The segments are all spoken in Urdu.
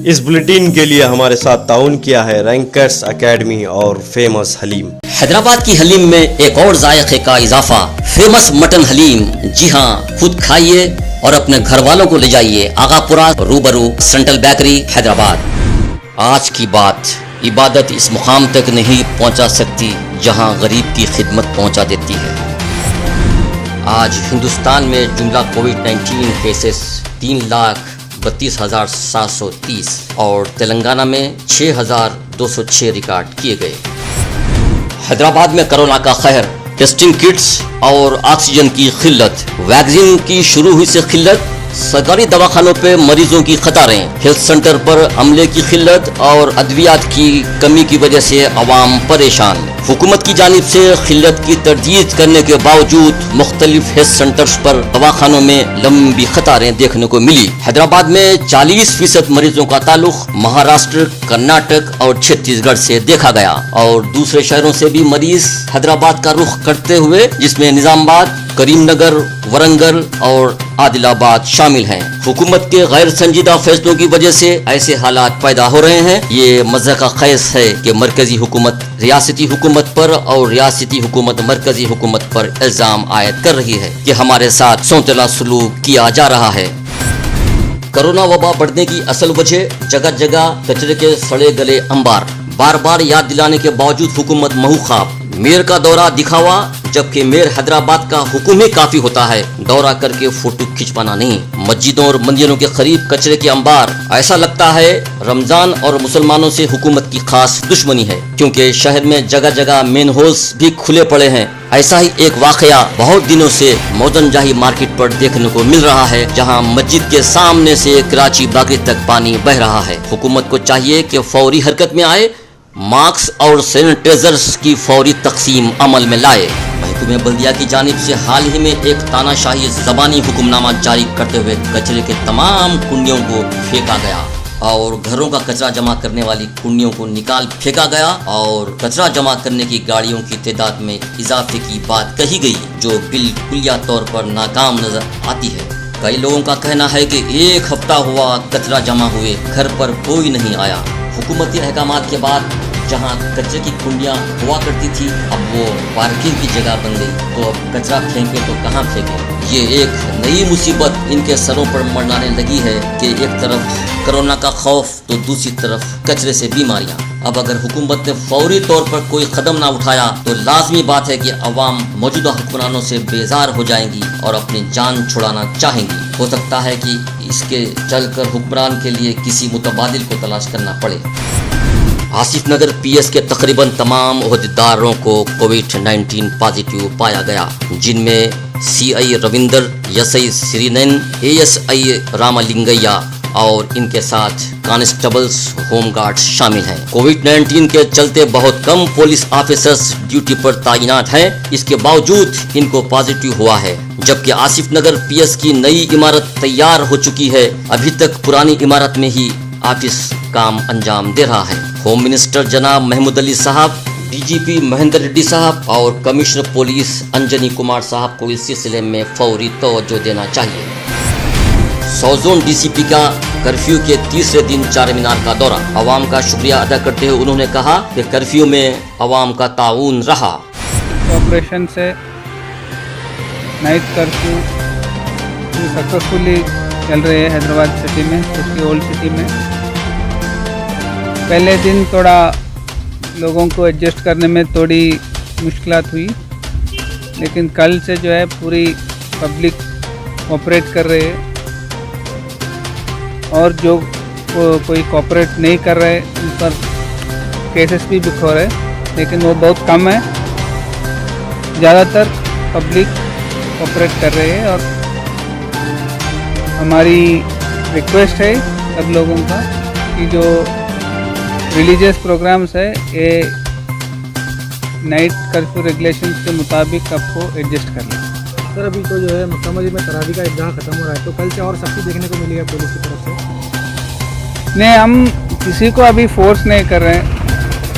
اس بلیٹن کے لیے ہمارے ساتھ تعاون کیا ہے رینکرز اکیڈمی اور فیمس حلیم۔ حیدرآباد کی حلیم میں ایک اور ذائقے کا اضافہ، فیمس مٹن حلیم۔ جی ہاں، خود کھائیے اور اپنے گھر والوں کو لے جائیے۔ آغا پورا روبرو سینٹرل بیکری حیدرآباد۔ آج کی بات، عبادت اس مقام تک نہیں پہنچا سکتی جہاں غریب کی خدمت پہنچا دیتی ہے۔ آج ہندوستان میں جملہ کووڈ-19 کیسز 3,32,730 اور تلنگانہ میں 6,206 ریکارڈ کیے گئے۔ حیدرآباد میں کرونا کا قہر، ٹیسٹنگ کٹس اور آکسیجن کی قلت، ویکسین کی شروع ہوئی سے قلت، سرکاری دواخانوں پہ مریضوں کی قطاریں، ہیلتھ سینٹر پر عملے کی قلت اور ادویات کی کمی کی وجہ سے عوام پریشان۔ حکومت کی جانب سے قلت کی تردید کرنے کے باوجود مختلف ہیلتھ سینٹرز پر دواخانوں میں لمبی قطاریں دیکھنے کو ملی۔ حیدرآباد میں 40% مریضوں کا تعلق مہاراشٹر، کرناٹک اور چھتیس گڑھ سے دیکھا گیا اور دوسرے شہروں سے بھی مریض حیدرآباد کا رخ کرتے ہوئے، جس میں نظام آباد، کریم نگر، ورنگل اور عادل آباد شامل ہیں۔ حکومت کے غیر سنجیدہ فیصلوں کی وجہ سے ایسے حالات پیدا ہو رہے ہیں۔ یہ مضحکہ کا خیز ہے کہ مرکزی حکومت ریاستی حکومت پر اور ریاستی حکومت مرکزی حکومت پر الزام عائد کر رہی ہے کہ ہمارے ساتھ سونتلا سلوک کیا جا رہا ہے۔ کرونا وبا بڑھنے کی اصل وجہ جگہ جگہ کچرے کے سڑے گلے انبار۔ بار بار یاد دلانے کے باوجود حکومت محو خواب۔ میئر کا دورہ دکھاوا، جبکہ میئر حیدرآباد کا حکم ہی کافی ہوتا ہے، دورہ کر کے فوٹو کھنچوانا نہیں۔ مسجدوں اور مندروں کے قریب کچرے کے انبار، ایسا لگتا ہے رمضان اور مسلمانوں سے حکومت کی خاص دشمنی ہے، کیونکہ شہر میں جگہ جگہ مین ہولز بھی کھلے پڑے ہیں۔ ایسا ہی ایک واقعہ بہت دنوں سے موزن جاہی مارکیٹ پر دیکھنے کو مل رہا ہے، جہاں مسجد کے سامنے سے کراچی باغی تک پانی بہ رہا ہے۔ حکومت کو چاہیے کہ فوری حرکت میں آئے، ماسک اور سینیٹائزرز کی فوری تقسیم عمل میں لائے۔ محکمہ بلدیہ کی جانب سے حال ہی میں ایک تانا شاہی زبانی حکم نامہ جاری کرتے ہوئے کچرے کے تمام کنڈیوں کو پھینکا گیا اور گھروں کا کچرا جمع کرنے والی کنڈیوں کو نکال پھینکا گیا اور کچرا جمع کرنے کی گاڑیوں کی تعداد میں اضافے کی بات کہی گئی، جو بالکلیہ طور پر ناکام نظر آتی ہے۔ کئی لوگوں کا کہنا ہے کہ 1 ہفتہ ہوا کچرا جمع ہوئے، گھر پر کوئی نہیں آیا۔ حکومتی احکامات کے بعد جہاں کچرے کی کنڈیاں ہوا کرتی تھی، اب وہ پارکنگ کی جگہ بن گئی، تو اب کچرا پھینکے تو کہاں پھینکے؟ یہ ایک نئی مصیبت ان کے سروں پر منڈانے لگی ہے کہ ایک طرف کرونا کا خوف تو دوسری طرف کچرے سے بیماریاں۔ اب اگر حکومت نے فوری طور پر کوئی قدم نہ اٹھایا تو لازمی بات ہے کہ عوام موجودہ حکمرانوں سے بیزار ہو جائیں گی اور اپنی جان چھڑانا چاہیں گی۔ ہو سکتا ہے کہ اس کے چل کر حکمران کے لیے کسی متبادل کو تلاش کرنا پڑے۔ آصف نگر پی ایس کے تقریباً تمام عہدیداروں کو کووڈ-19 پازیٹیو پایا گیا، جن میں C I Ravinder, S I سرینین، اے ایس آئی رامالنگیا اور ان کے ساتھ کانسٹیبلز، ہوم گارڈز شامل ہیں۔ کووڈ-19 کے چلتے بہت کم پولیس آفیسرز ڈیوٹی پر تعینات ہیں، اس کے باوجود ان کو پازیٹیو ہوا ہے، جبکہ آصف نگر پی ایس کی نئی عمارت تیار ہو چکی ہے، ابھی تک پرانی عمارت میں ہی آفس کام انجام دے رہا ہے۔ ہوم منسٹر جناب محمود علی صاحب، ڈی جی پی مہندر ریڈی صاحب اور کمشنر پولیس انجنی کمار صاحب کو اس سلسلے میں فوری توجہ دینا چاہیے۔ سوزون ڈی سی پی کا کرفیو کے تیسرے دن چار مینار کا دورہ، عوام کا شکریہ ادا کرتے ہوئے انہوں نے کہا کہ کرفیو میں عوام کا تعاون رہا۔ آپریشن سے نائٹ کرفیو سکسیسفلی چل رہے ہیں حیدرآباد سٹی میں، اس کی اولڈ سٹی میں۔ پہلے دن تھوڑا لوگوں کو ایڈجسٹ کرنے میں تھوڑی مشکلات ہوئی، لیکن کل سے جو ہے پوری پبلک کوآپریٹ کر رہے ہے، اور جو کوئی کوآپریٹ نہیں کر رہے ان پر کیسز بھی بک ہو رہے، لیکن وہ بہت کم ہے۔ زیادہ تر پبلک کوآپریٹ کر رہے ہے، اور ہماری ریکویسٹ ہے سب لوگوں کا کہ جو ریلیجیس پروگرامز ہے یہ نائٹ کرفیو ریگولیشنز کے مطابق آپ کو ایڈجسٹ کر لیں۔ سر ابھی تو جو ہے مکہ مسجد میں تراویح کا اجراء ختم ہو رہا ہے، تو کل سے اور سختی دیکھنے کو ملی ہے پولیس کی طرف سے؟ نہیں، ہم کسی کو ابھی فورس نہیں کر رہے ہیں،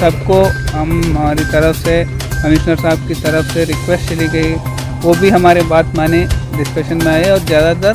سب کو ہماری طرف سے کمشنر صاحب کی طرف سے ریکویسٹ چلی گئی، وہ بھی ہمارے بات مانے، ڈسکشن میں آئے، اور زیادہ تر